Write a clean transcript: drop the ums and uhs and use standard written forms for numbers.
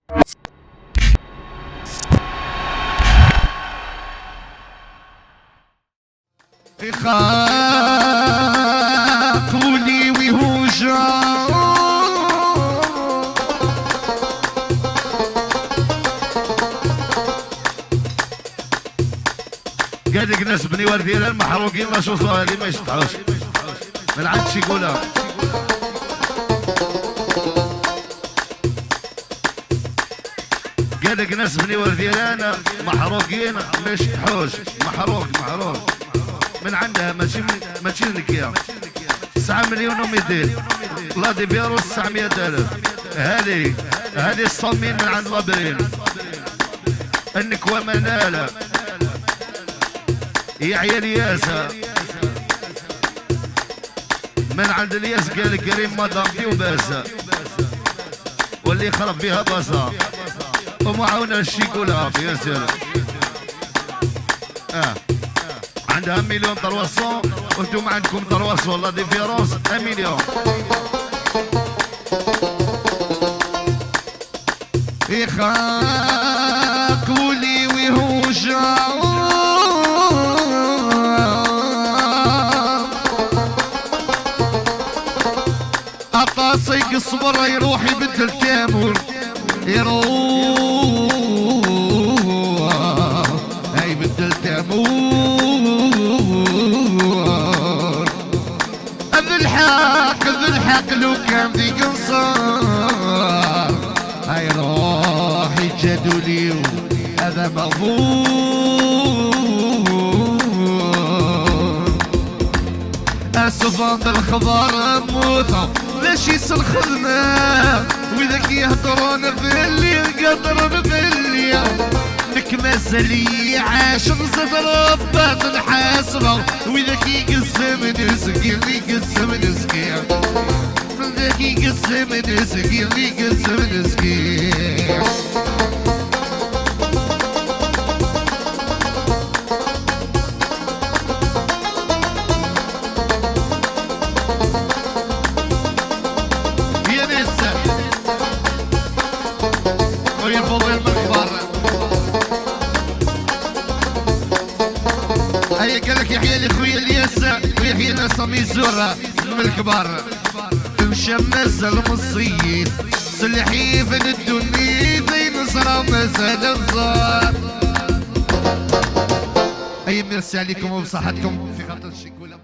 خاقولي ويهوجا قال لك ناس بني ورديان المحروقين ما شوفوها اللي ما يشطحوش من عند شي يقولها. قال لك ناس بني ورديان محروقين ما يشطحوش. محروق من عندها ماشي نكيا 9 مليون و200 لا دي بيروس 900,000. هذه الصمين من عند لابرين النكوة منالة يا عيال ياسا من عند الياس قال كريم مدامتي وباسا واللي خرب بها باسا ومعاونة الشيكولا يا سلام. عندها 1,300,000 وانتم عندكم 300 والله ديفيرونس 1 مليون. يخاقولي ويهوجا عطاسي الصبر يروح يبدل تامور يروح يبدل تامور الحق لو كان ذي قنصار يروح يجادوا لي هذا مغفور. اسفان الخضار موثق ليش يصير خدمة وذاك يهضرون باللي قدرون باللي لك مازالي عاش نزيد ربات الحاسبة وذاك يقسم نسقي اللي يقسم نسقي ذاك يقسم نسقي اللي يقسم نسقي. هيا قالك يحيى لي خويا الياس ويحيى ناس ميزورة من الكبار مشى مازال مصيد سلحيف الدنيا زي نصرة مازال نصار. هيا ميرسي عليكم وبصحتكم في خاطر الشيكولا.